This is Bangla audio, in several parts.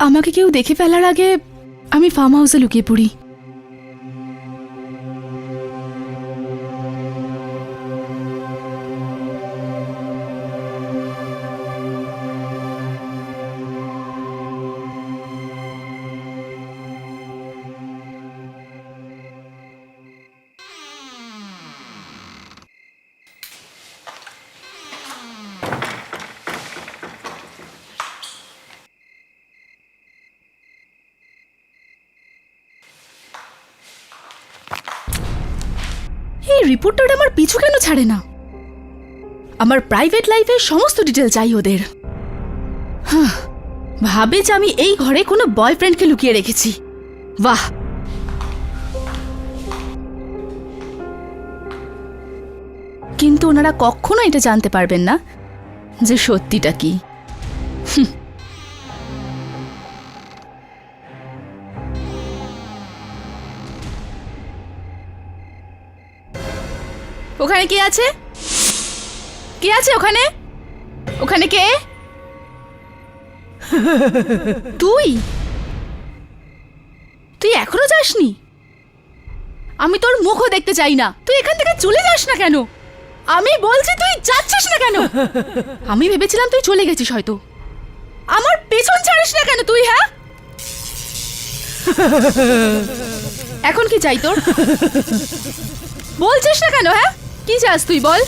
আমাকে কেউ দেখে ফেলার আগে আমি ফার্ম হাউসে লুকিয়ে পড়ি। এই রিপোর্টার আমার পিছু কেন ছাড়ে না? আমার প্রাইভেট লাইফের সমস্ত ডিটেল চাই ওদের। ভাবে যে আমি এই ঘরে কোনো বয়ফ্রেন্ডকে লুকিয়ে রেখেছি। বাহ, কিন্তু ওনারা কখনো এটা জানতে পারবেন না যে সত্যিটা কি। ওখানে কে আছে? কে আছে ওখানে? ওখানে কে? তুই তুই এখনো যাসনি? আমি তোর মুখও দেখতে চাই না। তুই এখান থেকে চলে যাস না কেন? আমি বলছি তুই যাচ্ছিস না কেন? আমি ভেবেছিলাম তুই চলে গেছিস হয়তো। আমার পেছন ছাড়িস না কেন তুই? হ্যাঁ, এখন কি চাই তোর? বলছিস না কেন? হ্যাঁ, কি চাস তুই বল?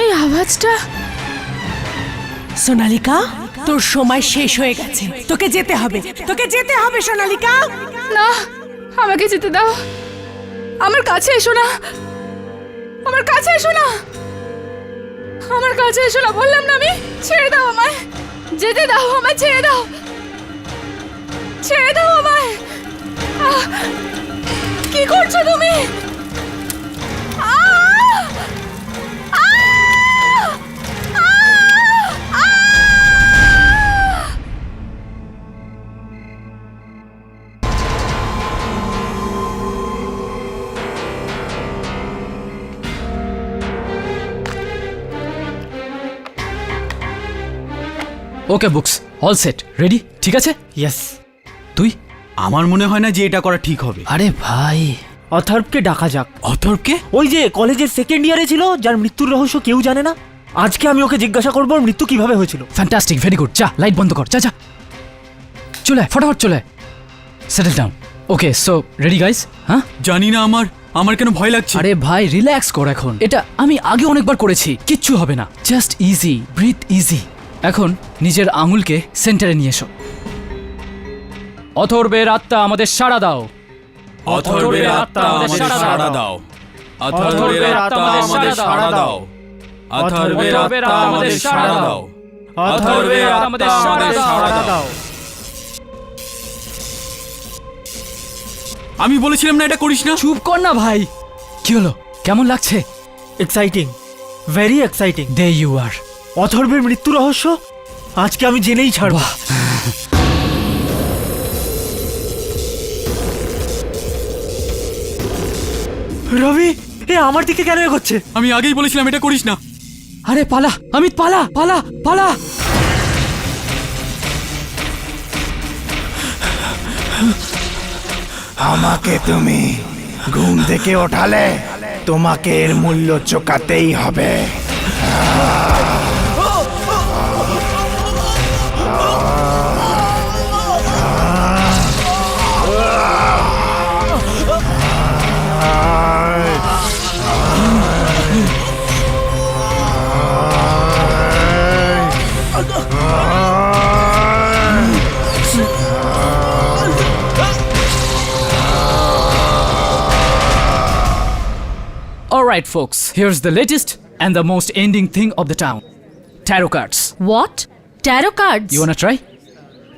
এই আওয়াজটা। সোনালিকা, তোর সময় শেষ হয়ে গেছে। তোকে যেতে হবে, তোকে যেতে হবে সোনালিকা। না, আমাকে যেতে দাও। আমার কাছে এসো না, আমার কাছে এসো না, আমার কাছে এসো না বললাম না। আমি ছেড়ে দাও আমায়, যেতে দাও আমায়, ছেড়ে দাও, ছেড়ে দাও আমায়। কি করছো তুমি? ওকে, বুকস অল সেট, রেডি, ঠিক আছে? ইয়েস। তুই? আমার মনে হয় না যে এটা করা ঠিক হবে। আরে ভাই, অথর্বকে ডাকা যাক। অথর্বকে? ওই যে কলেজের সেকেন্ড ইয়ারে ছিল, যার মৃত্যুর রহস্য কেউ জানে না। আজকে আমি ওকে জিজ্ঞাসা করবো ওর মৃত্যু কিভাবে হয়েছিল। Fantastic, very good. যা, লাইট বন্ধ কর, যা যা, চলে ফটাফট চলে, সেটেল ডাউন। ওকে, সো রেডি গাইস? হ্যাঁ, জানি না আমার কেন ভয় লাগছে। আরে ভাই রিল্যাক্স কর এখন। এটা আমি আগে অনেকবার করেছি, কিচ্ছু হবে না। Just easy, breathe easy. এখন নিজের আঙুলকে সেন্টারে নিয়ে এসো। অথর্বের আত্মা আমাদের সাড়া দাও। অথর্বের আত্মা আমাদের সাড়া দাও। অথর্বের আত্মা আমাদের সাড়া দাও। অথর্বের আত্মা আমাদের সাড়া দাও। অথর্বের আত্মা আমাদের সাড়া দাও। আমি বলেছিলাম না এটা করিস না। চুপ কর না ভাই। কি হলো, কেমন লাগছে? Exciting, very exciting. There you are. অথর্বের মৃত্যু রহস্য আজকে আমি জেনেই ছাড়ব। রবি, এ আমার দিকে কেন এগোচ্ছে? আমি আগেই বলেছিলাম এটা করিস না। আরে পালা অমিত, পালা পালা পালা। আমাকে তুমি ঘুম থেকে ওঠালে, তোমাকে এর মূল্য চোকাতেই হবে। Alright folks, here's the latest and the most ending thing of the town. Tarot cards. What? Tarot cards? You wanna try?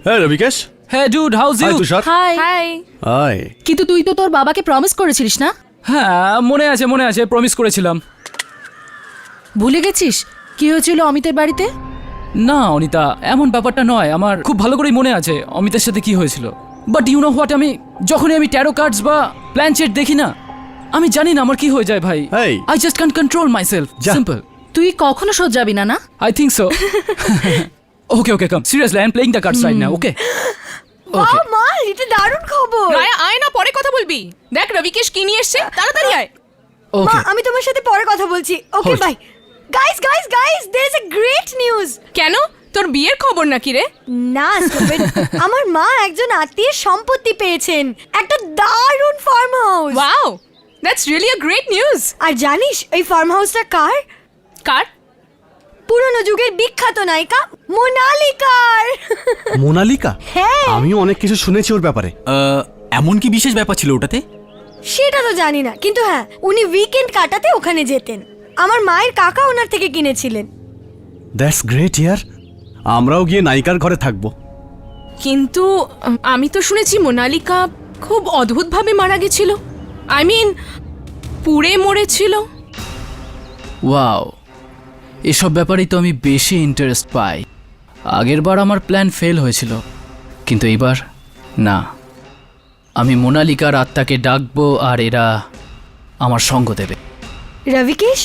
হ্যাঁ Rabikesh. Hey dude, how's you? Hi Tushar. Hi hi. Hi. কিন্তু তুই তো তোর বাবাকে প্রমিস করেছিলিস না? হ্যাঁ মনে আছে, প্রমিস করেছিলাম। ভুলে গেছিস কি হয়েছিল অমিতের বাড়িতে? না অনিতা, এমন ব্যাপারটা নয়। আমার খুব ভালো করেই মনে আছে অমিতার সাথে কি হয়েছিল। বাট ইউ নো হোয়াট, যখনই আমি ট্যারো কার্ডস বা প্ল্যানচেট দেখি না, আমি জানি না আমার কি হয়ে যায় ভাই। এই। I just can't control myself. যা। সিম্পল। তুই কখনো শোধরাবি না না? I think so. Okay, come. Seriously, I'm playing the cards right now, okay? Okay. মা এটা দারুণ খবর। রায়া আয় না, পরে কথা বলবি। দেখ রবিকেশ কি নিয়ে এসেছে, তাড়াতাড়ি আয়। মা Okay. আমি তোমার সাথে পরে কথা বলছি। Okay Hold. Bye. Guys there is a great news. কেন, তোর বিয়ের খবর নাকি রে? না stupid, আমার মা একজন আত্মীয়ের সম্পত্তি পেয়েছেন, একটা দারুণ farm house. Wow, that's really a great news. আর জানিস এই ফার্ম হাউসটা কার? কার? পুরনো যুগের বিখ্যাত নায়িকা মোনালিকার। মোনালিকা? হ্যাঁ। আমিও অনেক কিছু শুনেছি ওর ব্যাপারে। এমন কি বিশেষ ব্যাপার ছিল ওটাতে? সেটা তো জানি না, কিন্তু হ্যাঁ উনি উইকেন্ড কাটাতে ওখানে যেতেন। আমার মায়ের কাকা ওনার থেকে কিনেছিলেন। দ্যাটস গ্রেট ইয়ার। আমরাও গিয়ে নায়িকার ঘরে থাকবো। কিন্তু আমি তো শুনেছি মোনালিকা খুব অদ্ভুতভাবে মারা গেছিল। আই মিন পুড়ে মরেছিল। ওয়াও, এসব ব্যাপারেই তো আমি বেশি ইন্টারেস্ট পাই। আগেরবার আমার প্ল্যান ফেল হয়েছিল, কিন্তু এইবার না। আমি মোনালিকার আত্মাকে ডাকবো আর এরা আমার সঙ্গ দেবে। রবিকেশ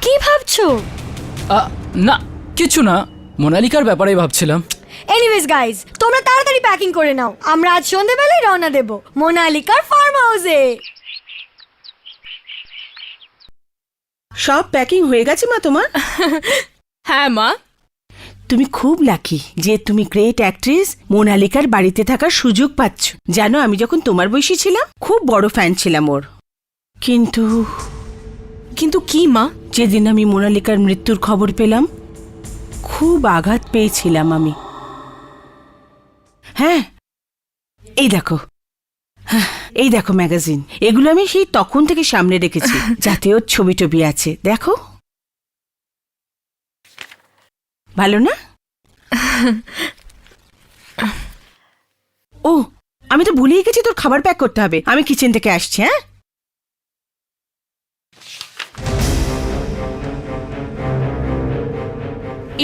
কি ভাবছো? না কিছু না, মোনালিকার ব্যাপারেই ভাবছিলাম। এনিওয়েজ গাইস, তোমরা তাড়াতাড়ি প্যাকিং করে নাও, আমরা আজ সন্ধ্যাবেলায় রওনা দেব মোনালিকার ফার্ম হাউসে। সব প্যাকিং হয়ে গেছে মা তোমার? হ্যাঁ মা। তুমি খুব লাকি যে তুমি গ্রেট অ্যাক্ট্রেস মোনালিকার বাড়িতে থাকার সুযোগ পাচ্ছ। জানো আমি যখন তোমার বয়সী ছিলাম খুব বড় ফ্যান ছিলাম ওর। কিন্তু কিন্তু কি মা? যেদিন আমি মোনালিকার মৃত্যুর খবর পেলাম খুব আঘাত পেয়েছিলাম আমি। হ্যাঁ এই দেখো ম্যাগাজিন, এগুলো আমি সেই তখন থেকে সামনে রেখেছি যাতে ওর ছবি টবি আছে। দেখো ভালো না? ও আমি তো ভুলেই গেছি, তোর খাবার প্যাক করতে হবে। আমি কিচেন থেকে আসছি। হ্যাঁ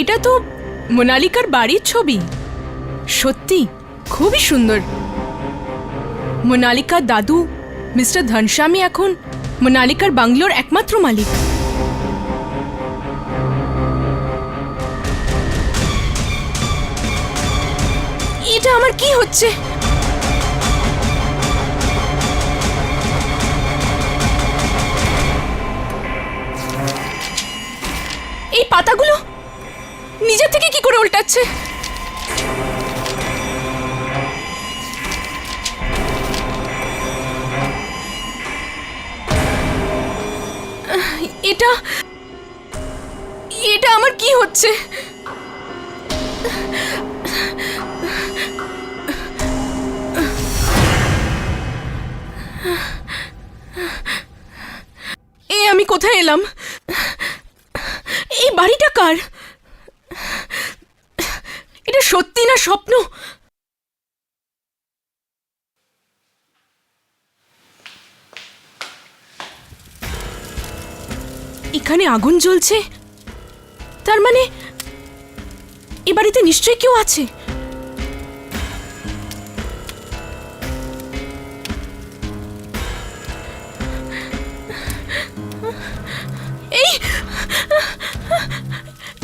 এটা তো মোনালিকার বাড়ির ছবি। সত্যি খুবই সুন্দর। মোনালিকার দাদু মিস্টার ধনস্বামী এখন মোনালিকার বাংলোর একমাত্র মালিক। এটা আমার কি হচ্ছে? এই পাতাগুলো নিজের থেকে কি করে উল্টাচ্ছে? এটা এটা আমার কি হচ্ছে? আমি কোথায় এলাম? এই বাড়িটা কার? এটা সত্যি না স্বপ্ন? এখানে আগুন জ্বলছে, তার মানে এ বাড়িতে নিশ্চয়ই কেউ আছে।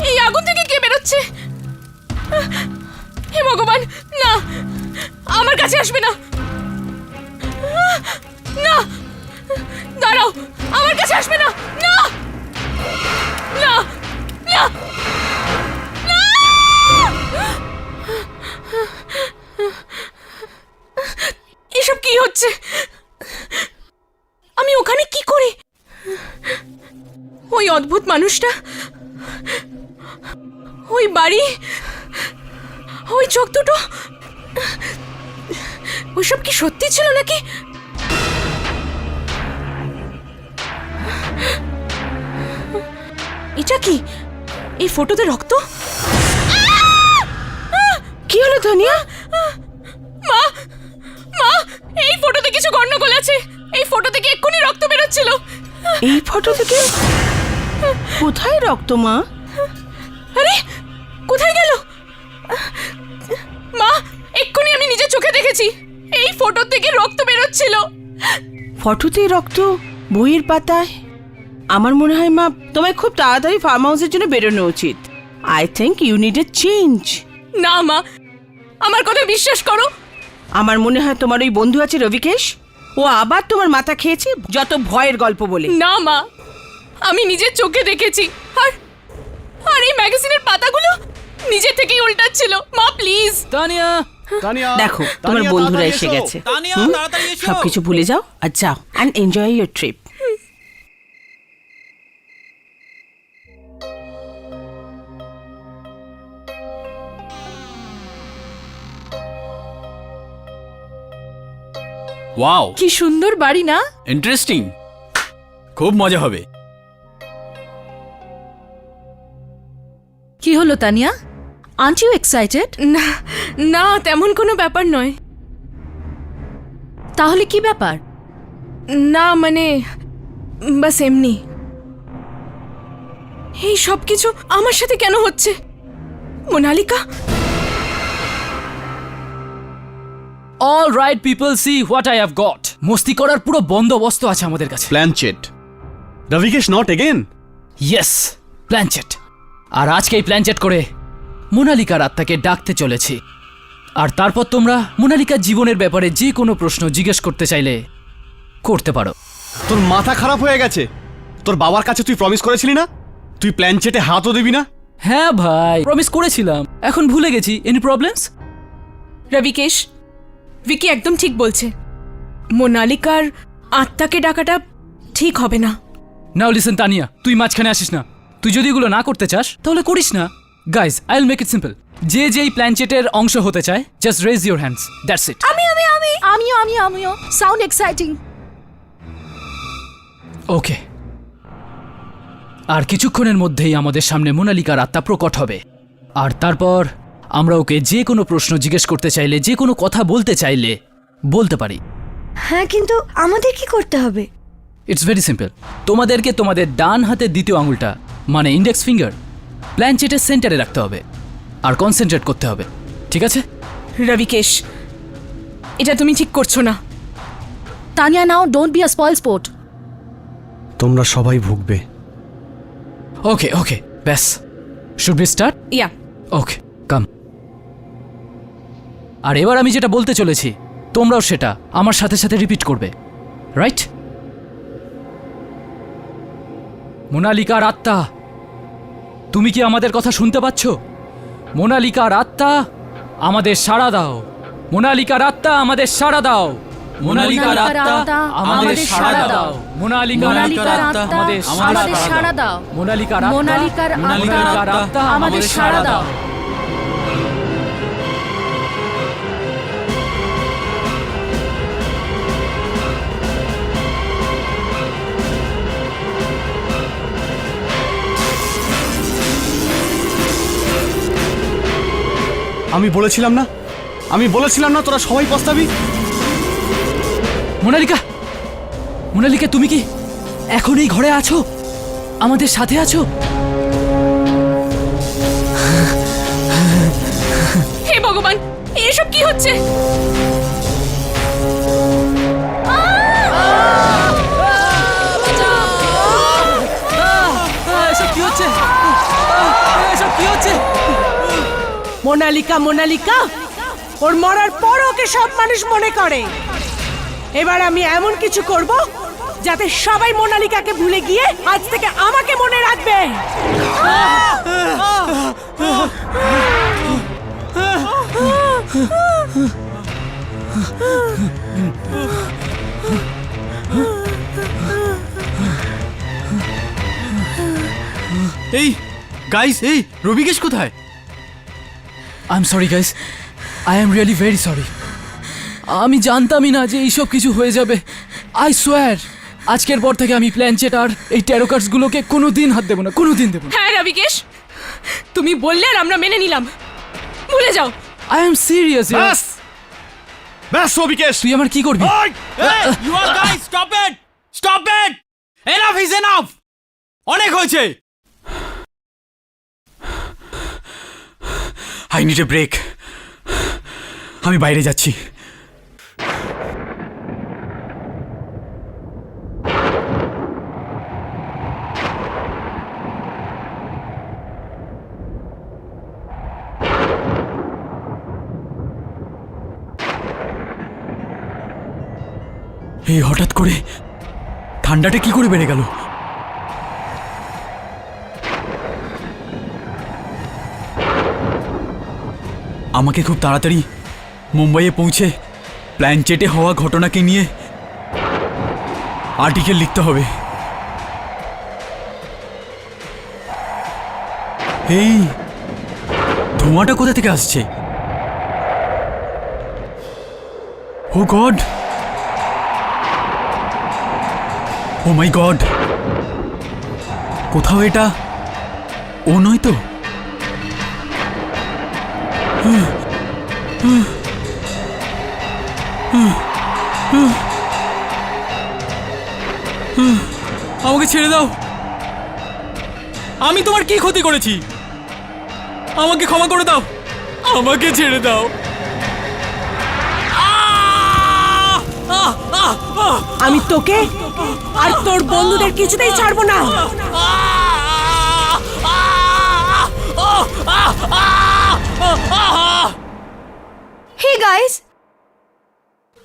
এই আগুন থেকে কে বেরোচ্ছে? হে ভগবান, না, আমার কাছে আসবে না। না, দাঁড়াও, আমার কাছে আসবে না। না না না না! এসব কি হচ্ছে? আমি ওখানে কি করি? ওই অদ্ভুত মানুষটা, ওই বাড়ি, ওই চোখ দুটো, ওইসব কি সত্যি ছিল নাকি? এটা কি? এই ফটোতে রক্ত? কি হলো ধনিয়া? মা, মা, এই ফটোতে কিছু গন্ডগোল আছে। এই ফটো থেকে এক্ষুনি রক্ত বেরোচ্ছিল। এই ফটো থেকে? কোথায় রক্ত মা? আরে কোথায় গেল? মা, এক্ষুনি আমি নিজের চোখে দেখেছি, এই ফটো থেকে রক্ত বেরোচ্ছিল। ফটোতে রক্ত, বইয়ের পাতায়? আমার মনে হয় মা, তোমায় খুব তাড়াতাড়ি ফার্ম হাউসের জন্য বেরোনো উচিত। I think you need a change. না মা, আমার কথা বিশ্বাস করো। আমার মনে হয় তোমার ওই বন্ধু আছে রবিকেশ, ও আবার তোমার মাথা খেয়েছে যত ভয়ের গল্প বলে। না মা, আমি নিজের চোখে দেখেছি। আর আর এই ম্যাগাজিনের পাতাগুলো নিজে থেকেই উল্টাচ্ছিল। মা প্লিজ। তানিয়া, দেখো তোমার বন্ধুরা এসে গেছে। তানিয়া, তাড়াতাড়ি এসো। সবকিছু ভুলে যাও আর যাও and enjoy your trip. Wow, কি সুন্দর বাড়ি না? ইন্টারেস্টিং, খুব মজা হবে। কি হলো তানিয়া? Aunt you excited? না না, তেমন কোনো ব্যাপার নয়। তাহলে কি ব্যাপার? না মানে বাস এমনি। এই সব কিছু আমার সাথে কেন হচ্ছে? Monalika, all right people, see what I have got. মস্তি করার পুরো বন্দোবস্ত আছে আমাদের কাছে। Planchette, Rabikesh not again. Yes, planchette. আর আজকে এই প্ল্যানচেট করে মোনালিকার আত্মাকে ডাকতে চলেছি। আর তারপর তোমরা মোনালিকার জীবনের ব্যাপারে যে কোনো প্রশ্ন জিজ্ঞেস করতে চাইলে করতে পারো। তোর মাথা খারাপ হয়ে গেছে। তোর বাবার কাছে তুই প্রমিস করেছিলি না তুই প্ল্যানচেটে হাতও দিবি না? হ্যাঁ ভাই, প্রমিস করেছিলাম, এখন ভুলে গেছি। Any problems? রবিকেশ, ভিকি একদম ঠিক বলছে। মোনালিকার আত্মাকে ডাকাটা ঠিক হবে না। নাও লিসেন তানিয়া, তুই মাঝখানে আসিস না। তুই যদি এগুলো না করতে চাস তাহলে করিস না। Guys, I will make it simple. যে যেই প্ল্যানচেটের অংশ হতে চায়, just raise your hands, that's it. আমিও সাউন্ড এক্সাইটিং। ওকে। আর কিছুক্ষণের মধ্যেই আমাদের সামনে মোনালিকার আত্মা প্রকট হবে। আর তারপর আমরা ওকে যে কোনো প্রশ্ন জিজ্ঞেস করতে চাইলে, যে কোনো কথা বলতে চাইলে বলতে পারি। হ্যাঁ, কিন্তু আমাদের কি করতে হবে? It's very simple. তোমাদেরকে তোমাদের ডান হাতের দ্বিতীয় আঙুলটা মানে ইন্ডেক্স ফিঙ্গার প্ল্যানচেটের সেন্টারে রাখতে হবে আর কনসেন্ট্রেট করতে হবে, ঠিক আছে? রবিকেশ, এটা তুমি ঠিক করছো না। Tania, now don't be a spoil sport. তোমরা সবাই ভুগবে। ওকে ওকে, ব্যাস। Should be start? Yeah. Okay, come. আর এবার আমি যেটা বলতে চলেছি তোমরাও সেটা আমার সাথে সাথে রিপিট করবে, রাইট? মোনালিকার আত্মা, তুমি কি আমাদের কথা শুনতে পাচ্ছ? মোনালিকার আত্মা, আমাদের সাড়া দাও। মোনালিকার আত্মা, আমাদের সাড়া দাও। মোনালিকার আত্মা, আমাদের সাড়া দাও। মোনালিকার আত্মা, আমাদের সাড়া দাও। মোনালিকার আত্মা, আমাদের সাড়া দাও। আমি বলেছিলাম না তোরা সবাই পস্তাবি। মোনালিকা, মোনালিকা, তুমি কি এখন এই ঘরে আছো? আমাদের সাথে আছো? হে ভগবান, এসব কি হচ্ছে? এসব কি হচ্ছে? এসব কি হচ্ছে? মোনালিকা, মোনালিকা, ওর মরার পর ওকে সব মানুষ মনে করে। এবার আমি এমন কিছু করব যাতে সবাই মোনালিকাকে ভুলে গিয়ে আজ থেকে আমাকে মনে রাখবে। এই গাইস, এই রবিকেশ কোথায়? I am sorry guys, I am really very sorry. আমি জানতামই না যে এইসব কিছু হয়ে যাবে। আই সোয়ার, আজকের পর থেকে আমি প্ল্যানচেট আর এই ট্যারো কার্ডসগুলোকে কোনোদিন হাত দেবো না, কোনোদিন দেবো না। হ্যাঁ রবিকেশ, তুমি বললে আর আমরা মেনে নিলাম। ভুলে যাও। I am serious. ব্যাস রবিকেশ, তুই আমার কি করবি? You are guys, stop it, stop it, enough is enough, অনেক হয়েছে। I need a break. আমি বাইরে যাচ্ছি। এই হঠাৎ করে ঠান্ডাটা কি করে বেড়ে গেল? আমাকে খুব তাড়াতাড়ি মুম্বাইয়ে পৌঁছে প্ল্যানচেটে হওয়া ঘটনাকে নিয়ে আর্টিকেল লিখতে হবে। এই ধোঁয়াটা কোথা থেকে আসছে? ও গড, ও মাই গড, কোথাও এটা ও নয় তো? আমাকে ছেড়ে দাও। আমি তোমার কি ক্ষতি করেছি? আমাকে ক্ষমা করে দাও। আমাকে ছেড়ে দাও। আমি তোকে আর তোর বন্ধুদের কিছুতেই ছাড়বো না। হে গাইস,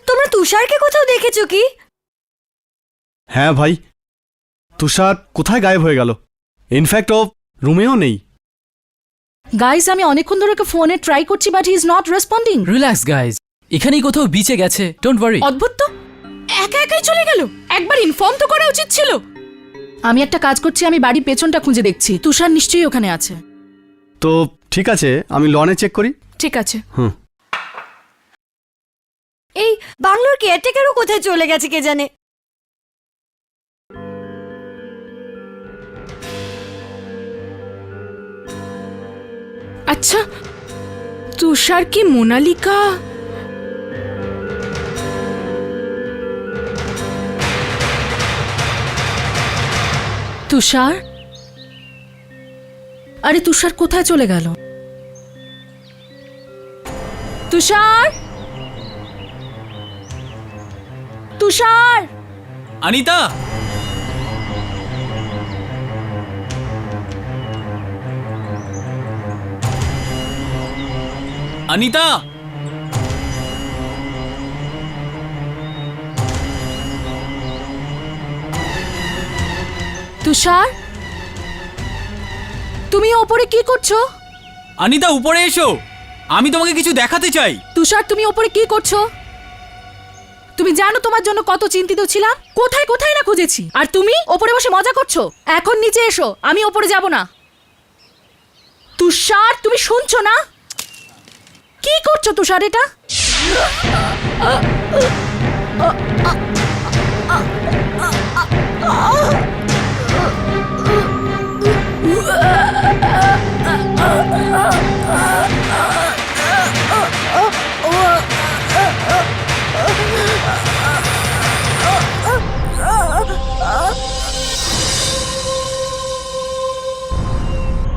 তোমরা তুষারকে কোথাও দেখেছো কি? হ্যাঁ ভাই, তুষার কোথায় গায়েব হয়ে গেল? ইনফ্যাক্ট ও রুমেও নেই। গাইস, আমি অনেকক্ষণ ধরে ওকে ফোনে ট্রাই করছি, but he is not responding. Relax guys, এখানেই কোথাও বিচে গেছে, ডোন্ট ওয়ারি। অদ্ভুত তো, একা একাই চলে গেল। একবার ইনফর্ম তো করা উচিত ছিল। আমি একটা কাজ করছি, আমি বাড়ির পেছনটা খুঁজে দেখছি। তুষার নিশ্চয়ই ওখানে আছে। তো ঠিক আছে, আমি লনে চেক করি। ঠিক আছে। এই বাংলোর কেয়ারটেকারও কোথায় চলে গেছে কে জানে। আচ্ছা, তুষার কি মোনালিকা? তুষার, আরে তুষার কোথায় চলে গেল? তুষার, তুষার, অনিতা, অনিতা, তুষার, তুমি ওপরে কি করছো? অনিতা উপরে এসো, আমি তোমাকে কিছু দেখাতে চাই। তুষার, তুমি ওপরে কি করছো? তুমি জানো তোমার জন্য কত চিন্তিত ছিলাম, কোথায় কোথায় না খুঁজেছি, আর তুমি ওপরে বসে মজা করছো। এখন নিচে এসো, আমি ওপরে যাব না। তুষার, তুমি শুনছো না? কি করছো তুষার এটা?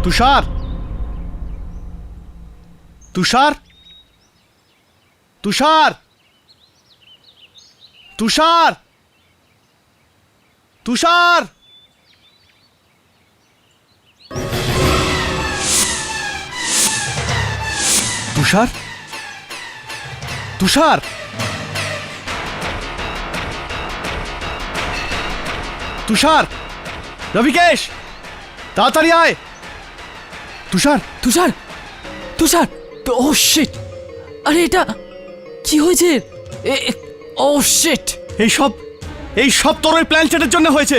তুষার, তুষার, তুষার, তুষার, তুষার, তুষার, তুষার, তুষার, রবিকেশ, তাড়াতাড়ি আয়। তুষার, তুষার, তুষার, ও শিট, আরে এটা কি হয়েছে? ও শিট, এই সব তোর ওই প্ল্যানচেটের জন্য হয়েছে।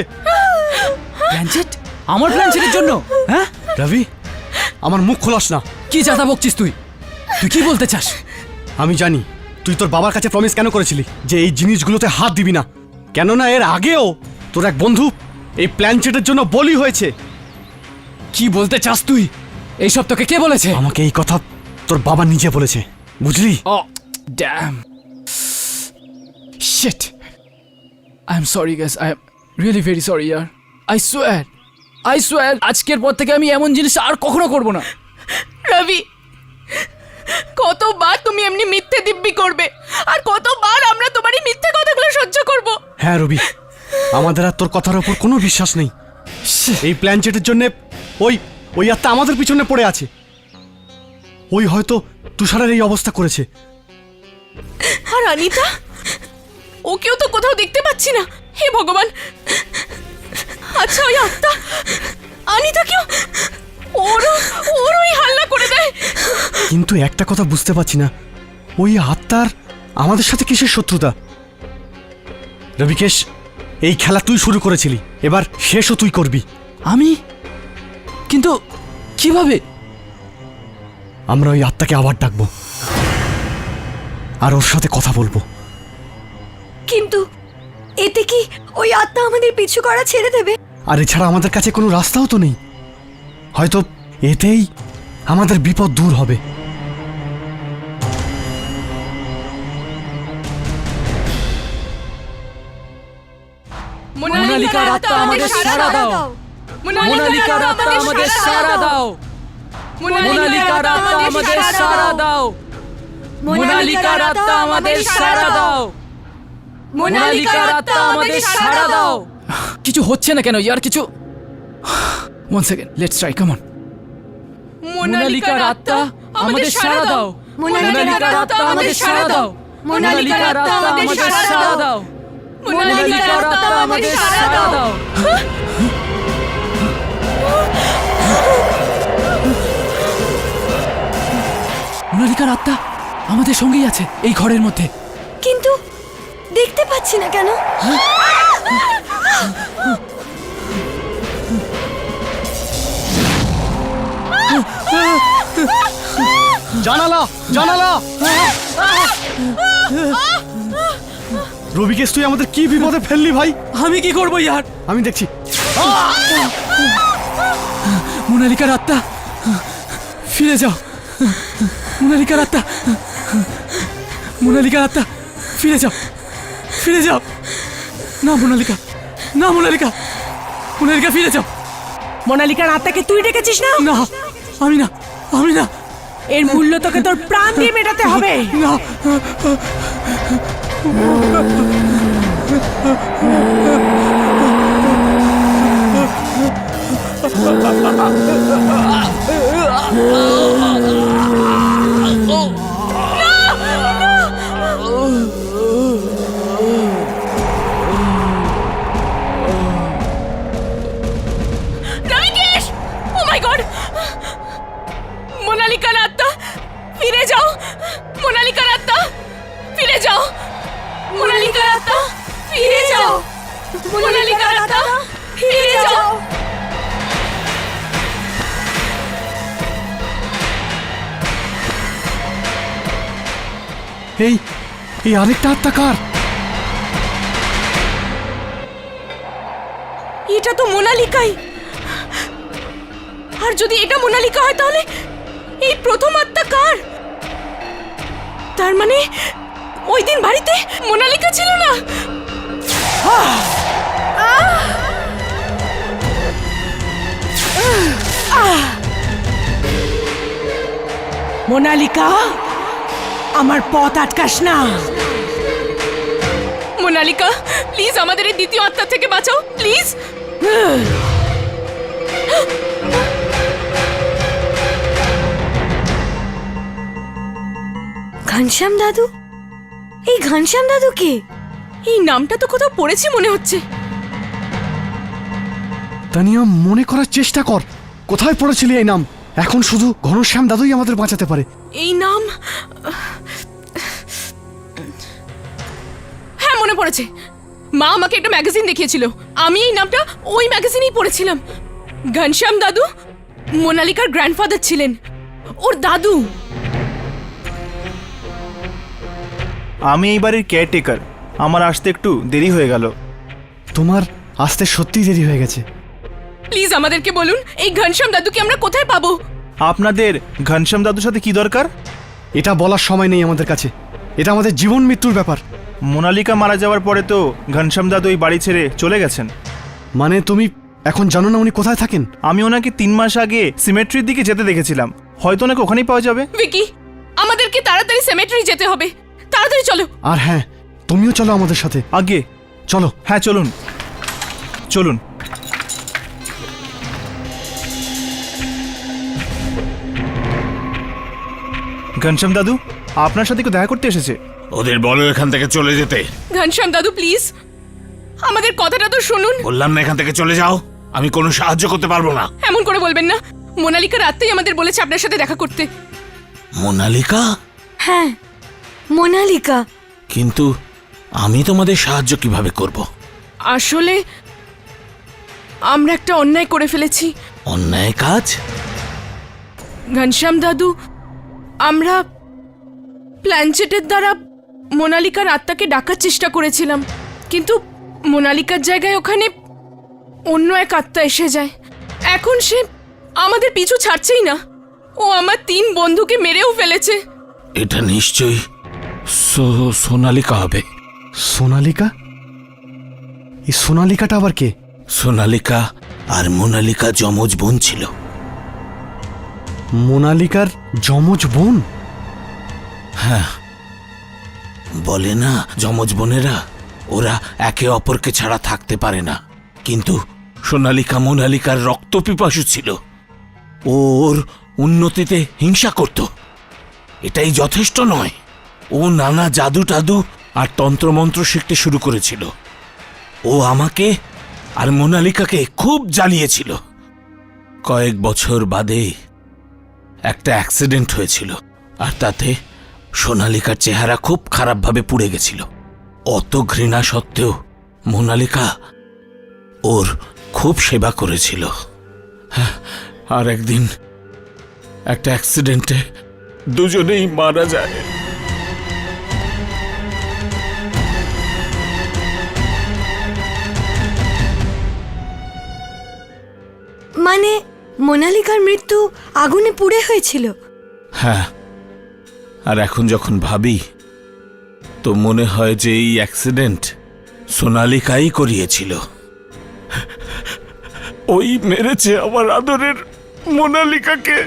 প্ল্যানচেট? আমার প্ল্যানচেটের জন্য? হ্যাঁ রবি, আমার মুখ খোলাস না। কি জাতা বকছিস তুই? তুই কি বলতে চাস? আমি জানি তুই তোর বাবার কাছে প্রমিস কেন করেছিলি যে এই জিনিসগুলোতে হাত দিবি না, কেননা এর আগেও তোর এক বন্ধু এই প্ল্যানচেটের জন্য বলি হয়েছে। কি বলতে চাস তুই? এইসব তোকে কে বলেছে? আমাকে এই কথা তোর বাবা নিজে বলেছে, বুঝলি? Oh damn shit, I am sorry guys, I am really very sorry ইয়ার। আই সোয়ার আজকের পর থেকে আমি এমন জিনিস আর কখনো করব না। রবি, কতবার তুমি এমনি মিথ্যে দিব্যি করবে আর কতবার আমরা তোমারই মিথ্যে কথাগুলো সহ্য করব? হ্যাঁ রবি, আমাদের আর তোর কথার ওপর কোনো বিশ্বাস নেই। এই প্ল্যান চেটের জন্য ওই আত্মা আমাদের পিছনে পড়ে আছে। ওই হয়তো তুষারের এই অবস্থা করেছে। আর অনিতা, ওকেও তো কোথাও দেখতে পাচ্ছি না। হে ভগবান! আচ্ছা, ওই আত্মা অনিতা কেউ ওরই হাল্লা করে দেয়। কিন্তু একটা কথা বুঝতে পারছি না, ওই আত্মার আমাদের সাথে কিসের শত্রুতা? রবিকেশ, এই খেলা তুই শুরু করেছিলি, এবার শেষও তুই করবি। আমি? কিন্তু কিভাবে? আমরা ওই আত্মাকে আবার ডাকবো আর ওর সাথে কথা বলবো। কিন্তু এতে কি ওই আত্মা আমাদের পিছু করা ছেড়ে দেবে? আর এছাড়া আমাদের কাছে কোনো রাস্তাও তো নেই। হয়তো এতেই আমাদের বিপদ দূর হবে। মোনালিকার আত্মা আমাদের সাড়া দাও। মোনালিকার আত্মা আমাদের সাড়া দাও। মোনালিকার আত্মা আমাদের সাড়া দাও। মোনালিকার আত্মা আমাদের সাড়া দাও। মোনালিকার আত্মা আমাদের সাড়া দাও। কিছু হচ্ছে না কেন ইয়ার? কিছু one second, let's try, come on. মোনালিকার আত্মা আমাদের সাড়া দাও। মোনালিকার আত্মা আমাদের সাড়া দাও। মোনালিকার আত্মা আমাদের সাড়া দাও। মোনালিকার আত্মা আমাদের সাড়া দাও। মোনালিকার আত্মা আমাদের সঙ্গেই আছে এই ঘরের মধ্যে। কিন্তু দেখতে পাচ্ছি না কেন? জানালা, জানালা! রবিকেশ, তুই আমাদের কি বিপদে ফেললি ভাই? আমি কি করবো ইয়ার? আমি দেখছি। মোনালিকার আত্মা, ফিরে যাও। মোনালিকার আত্মা, মোনালিকার আত্মা, ফিরে যাও, ফিরে যাও। না মোনালিকা, না মোনালিকা, মোনালিকা ফিরে যাও। মোনালিকার আত্মাকে তুই ডেকেছিস না? না, আমি না, আমি না। এর মূল্য তোকে তোর প্রাণ দিয়ে মেটাতে হবে। না, রবিকেশ! ও মাই গড! মোনালিকার আত্মা, ফিরে যাও। মোনালিকার আত্মা, ফিরে যাও। মোনালিকার আত্মা, ফিরে যাও। মোনালিকার আত্মা, ফিরে যাও। এই আরেকটা আত্মা কার? এটা তো মোনালিকাই। আর যদি এটা মোনালিকা হয় তাহলে এই প্রথম আত্মা কার? তার মানে ওই দিন বাড়িতে মোনালিকা ছিল না। মোনালিকা, আমার পথ আটকাস না। মোনালিকা, প্লিজ আমাদের এই দ্বিতীয় আত্মা থেকে বাঁচাও, প্লিজ। ঘনশ্যাম দাদু? এই ঘনশ্যাম দাদু কে? এই নামটা তো কোথাও পড়েছি মনে হচ্ছে। তানিয়া, মনে করার চেষ্টা কর, কোথায় পড়েছিলি এই নাম? এখন শুধু ঘনশ্যাম দাদুই আমাদের বাঁচাতে পারে। এই নাম, হ্যাঁ মনে পড়েছে। মা আমাকে একটা ম্যাগাজিন দেখিয়েছিল, আমি এই নামটা ওই ম্যাগাজিনেই পড়েছিলাম। ঘনশ্যাম দাদু মোনালিকার গ্র্যান্ডফাদার ছিলেন, ওর দাদু। আমি এই বাড়ির কেয়ারটেকার, আমার আসতে একটু দেরি হয়ে গেল। তোমার আসতে সত্যিই দেরি হয়ে গেছে। প্লিজ আমাদেরকে বলুন, এই ঘনশ্যাম দাদুকে আমরা কোথায় পাবো? আপনাদের ঘনশ্যাম দাদুর সাথে কি দরকার? এটা বলার সময় নেই আমাদের কাছে, এটা আমাদের জীবন মৃত্যুর ব্যাপার। মোনালিকা মারা যাওয়ার পরে তো ঘনশ্যাম দাদু এই বাড়ি ছেড়ে চলে গেছেন। মানে তুমি এখন জানো না উনি কোথায় থাকেন? আমি ওনাকে 3 মাস আগে সিমেট্রির দিকে যেতে দেখেছিলাম। হয়তো ওনাকে ওখানেই পাওয়া যাবে। ভিকি, আমাদেরকে তাড়াতাড়ি সেমেট্রি যেতে হবে, তাড়াতাড়ি চলো। আর হ্যাঁ, তুমিও চলো আমাদের সাথে। আগে চলো। হ্যাঁ চলুন চলুন। ঘনশ্যাম দাদু আপনার সাথে কেউ দেখা করতে এসেছে। ওদের বলো এখান থেকে চলে যেতে। ঘনশ্যাম দাদু প্লিজ, আমাদের কথাটা তো শুনুন। বললাম না এখান থেকে চলে যাও, আমি কোনো সাহায্য করতে পারবো না। এমন করে বলবেন না, মোনালিকা রাতেই আমাদের বলেছে আপনার সাথে দেখা করতে। মোনালিকা? হ্যাঁ, মোনালিকা। কিন্তু আমি তোমাদের সাহায্য কিভাবে করব? আসলে আমরা একটা অন্যায় করে ফেলেছি। অন্যায় কাজ? ঘনশ্যাম দাদু, আমরা প্ল্যানচেটের দ্বারা মোনালিকার আত্মাকে ডাকার চেষ্টা করেছিলাম, কিন্তু মোনালিকার জায়গায় ওখানে অন্য এক আত্মা এসে যায়। এখন সে আমাদের পিছু ছাড়ছেই না, ও আমার 3 বন্ধুকে মেরেও ফেলেছে। এটা নিশ্চয়ই সোনালিকা হবে। সোনালিকা? এই সোনালিকাটা আবার কে? সোনালিকা আর মোনালিকা যমজ বোন ছিল। মোনালিকার যমজ বোন? হ্যাঁ, বলে না যমজ বোনেরা ওরা একে অপরকে ছাড়া থাকতে পারে না। কিন্তু সোনালিকা মোনালিকার রক্তপিপাসু ছিল, ওর উন্নতিতে হিংসা করত। এটাই যথেষ্ট নয়, ও নানা জাদু টাদু আর তন্ত্রমন্ত্র শিখতে শুরু করেছিল। ও আমাকে আর মোনালিকাকে খুব জ্বালিয়েছিল। কয়েক বছর বাদে একটা অ্যাক্সিডেন্ট হয়েছিল, আর তাতে সোনালিকার চেহারা খুব খারাপভাবে পুড়ে গেছিল। অত ঘৃণা সত্ত্বেও মোনালিকা ওর খুব সেবা করেছিল। আর একদিন একটা অ্যাক্সিডেন্টে দুজনেই মারা যায়। মানে মোনালিকার মৃত্যু আগুনে পুড়ে হয়েছিল? হ্যাঁ, আর এখন যখন ভাবি তো মনে হয় যে এই অ্যাক্সিডেন্ট সোনালিকাই করিয়েছিল। ওই মেরেছে আমার আদরের মোনালিকাকে।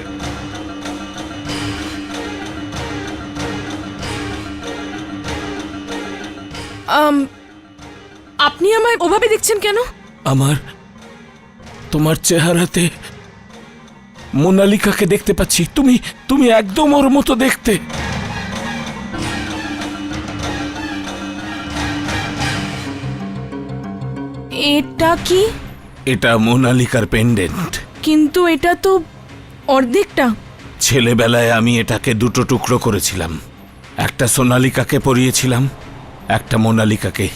আপনি আমায় ওভাবে দেখছেন কেন? আমার তোমার চেহারাতে মোনালিকাকে দেখতে পাচ্ছি। তুমি তুমি একদম ওর মতো দেখতে। এটা কি? এটা মোনালিকার পেন্ডেন্ট। কিন্তু এটা তো অর্ধেকটা। ছেলেবেলায় আমি এটাকে 2 টুকরো করেছিলাম, একটা সোনালিকাকে পরিয়েছিলাম, একটা মোনালিকাকে।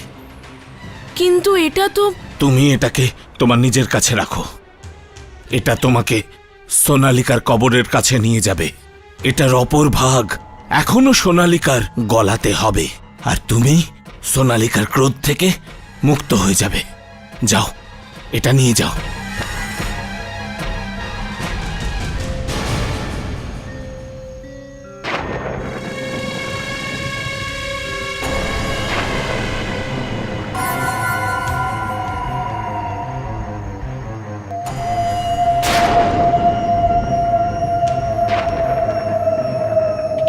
কিন্তু এটা তো। তুমি এটাকে তোমার নিজের কাছে রাখো। এটা তোমাকে সোনালিকার কবরের কাছে নিয়ে যাবে। এটার অপর ভাগ এখনো সোনালিকার গলাতে হবে, আর তুমি সোনালিকার ক্রোধ থেকে মুক্ত হয়ে যাবে। যাও, এটা নিয়ে যাও।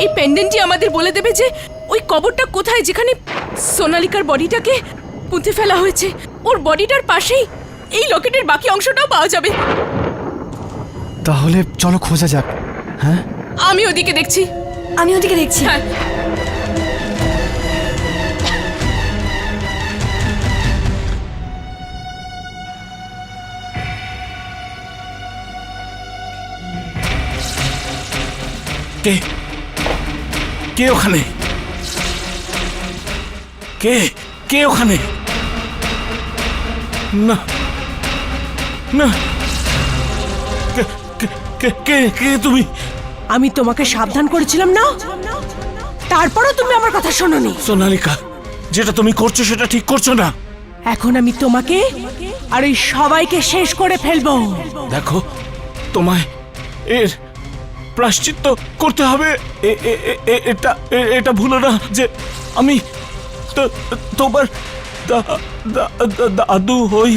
এই পেন্ডেন্টই আমাদের বলে দেবে যে ওই কবরটা কোথায়, যেখানে সোনালিকার বডিটাকে পুঁতে ফেলা হয়েছে। ওর বডিটার পাশেই এই লকেটের বাকি অংশটাও পাওয়া যাবে। তাহলে চলো খোঁজা যাক। হ্যাঁ, আমি ওদিকে দেখছি। আমি ওদিকে দেখছি। হ্যাঁ, কে কে ওখানে? কে কে ওখানে? না না, কে কে কে তুমি? আমি তোমাকে সাবধান করেছিলাম না, তারপরও তুমি আমার কথা শোনোনি। সোনালিকা, যেটা তুমি করছো সেটা ঠিক করছো না। এখন আমি তোমাকে আর এই সবাইকে শেষ করে ফেলবো। দেখো, তোমায় এর প্রায়শ্চিত্ত করতে হবে। এটা এটা ভুলো না যে আমি তোমার দাদু হই।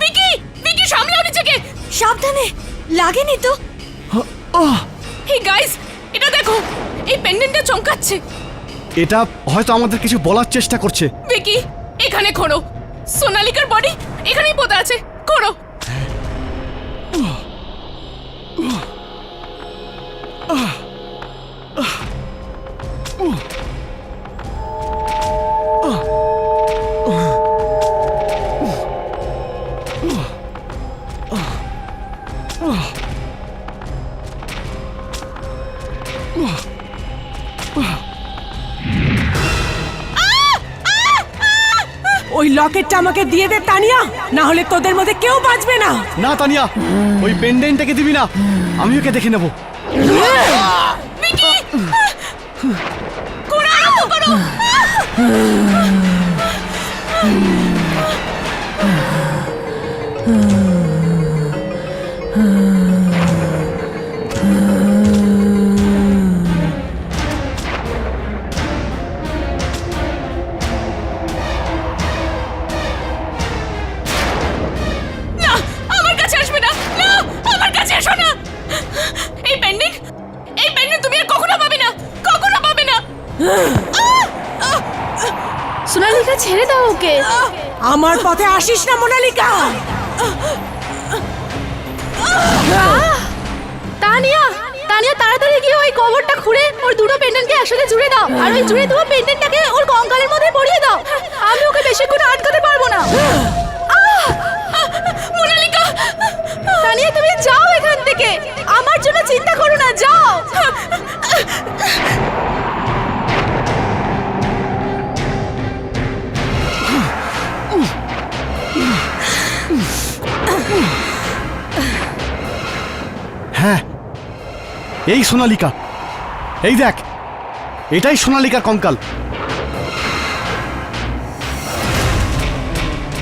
ভিকি ভিকি সামলাও নিজেকে। সাবধানে, লাগেনি তো? এই গাইস, এটা দেখো, এই পেন্ডেন্টটা চমকাচ্ছে। এটা হয়তো আমাদের কিছু বলার চেষ্টা করছে। ভিকি এখানে খোঁড়ো, সোনালিকার বডি এখানেই পোতা আছে, খোঁড়ো। ওই লকেটটা আমাকে দিয়ে দে তানিয়া, না হলে তোদের মধ্যে কেউ বাঁচবে না। না তানিয়া, ওই পেন্ডেন্টটাকে দিবি না, আমি ওকে দেখে নেব। ভিকি খোঁড়া আরম্ভ করো। না, আমার কাছে আসবে না, না, আমার কাছে এসো না। এই পেন্ডেন্ট তুমি আর কখনো পাবে না, কখনো পাবে না। সোনালিকা ছেড়ে দাও ওকে। আমার পথে আসিস না মোনালিকা। তানিয়া তানিয়া তাড়াতাড়ি গিয়ে ওই কভারটা খুঁড়ে ওর দুটো পেন্ডেন্টকে একসাথে জুড়ে দাও, আর ওই জুড়ে দেওয়া পেন্ডেন্টটাকে ওর কঙ্কালের মধ্যে পরিয়ে দাও। আমি ওকে বেশিক্ষণ আটকাতে পারবো না। মোনালিকা, তানিয়া তুমি যাও এখান থেকে, আমার জন্য চিন্তা করো না, যাও। হ্যাঁ, এই সোনালিকা, এই দেখ, এটাই সোনালিকার কঙ্কাল।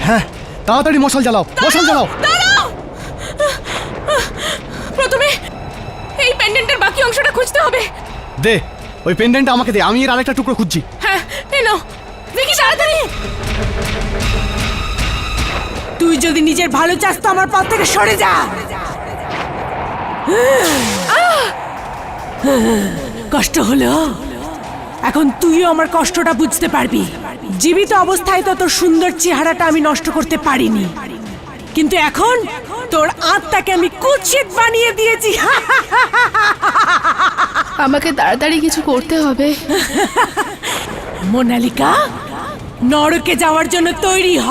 হ্যাঁ, তাড়াতাড়ি মশাল জ্বালাও, মশাল জ্বালাও। দাঁড়াও, প্রথমে এই পেন্ডেন্টের বাকি অংশটা খুঁজতে হবে। দে, ওই পেন্ডেন্টটা আমাকে দে, আমি এর আরেকটা টুকরো খুঁজছি। হ্যাঁ, এই নাও, দেখি তাড়াতাড়ি। তুই যদি নিজের ভালো চাস তো আমার পথ থেকে সরে যা। কষ্ট হলো, এখন তুইও আমার কষ্টটা বুঝতে পারবি। জীবিত অবস্থায় তো তোর সুন্দর চেহারাটা আমি নষ্ট করতে পারিনি, কিন্তু এখন তোর আত্মাকে আমি কুৎসিত বানিয়ে দিয়েছি। আমাকে তাড়াতাড়ি কিছু করতে হবে। মোনালিকা, নরকে যাওয়ার জন্য তৈরি হ,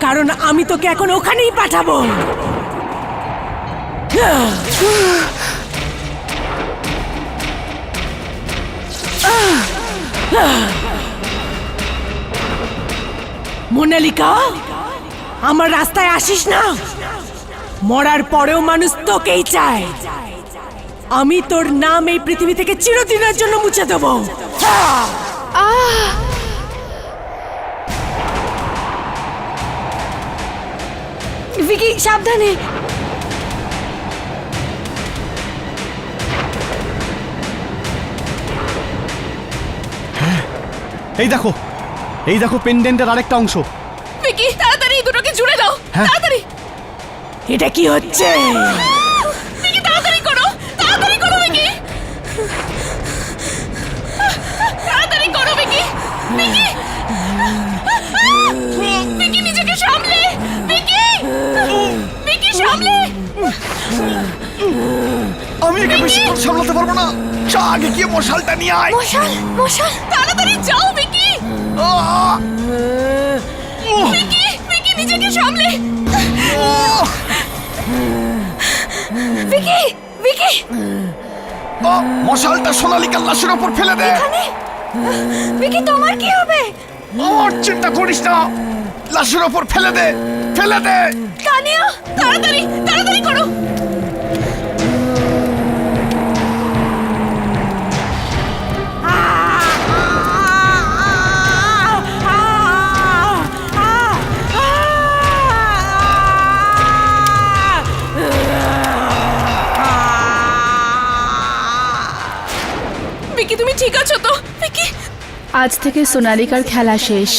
কারণ আমি তোকে এখন ওখানেই পাঠাবো। মোনালিকা, আমার রাস্তায় আসিস না। মরার পরেও মানুষ তোকেই চায়। আমি তোর নাম এই পৃথিবী থেকে চিরদিনের জন্য মুছে দেবো। ভিকি সাবধানে। এই দেখো, এই দেখো পেন্ডেন্টের আরেকটা অংশ। ভিকি তাড়াতাড়ি দুটোকে জুড়ে দাও, হ্যাঁ। তাড়াতাড়ি। এটা কি হচ্ছে? ভিকি তাড়াতাড়ি করো, তাড়াতাড়ি করো ভিকি, তাড়াতাড়ি করো ভিকি। ভিকি ভিকি নিজেকে সামলে, ভিকি ভিকি সামলে। আমি একে বেশি সামলাতে পারবো না। চা, আগে গিয়ে মশালটা নিয়ে আয়। মশাল, মশাল। তাড়াতাড়ি যাও ভিকি, আহ! ভিকি ভিকি নিজেকে সামলে। ভিকি, ভিকি। মশালটা সোনালিকার লাশের ওপর ফেলে দে। ভিকি তোমার কি হবে? আমার চিন্তা করিস না, লাশের ওপর ফেলে দে, ফেলে দে। তানিয়া, তাড়াতাড়ি তাড়াতাড়ি করো। আজ থেকে সোনালিকার খেলা শেষ।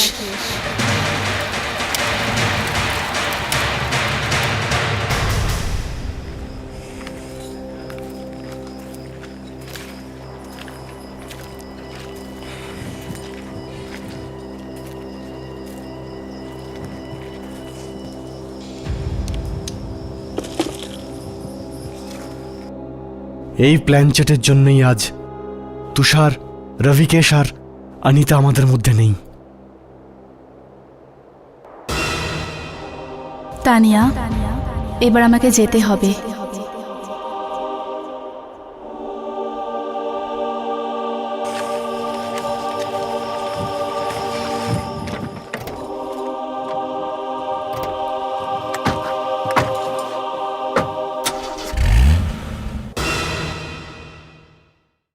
এই প্ল্যানচেটের জন্যই আজ তুষার, রবিকেশ আর অনিতা আমাদের মধ্যে নেই। তানিয়া, এবার আমাকে যেতে হবে।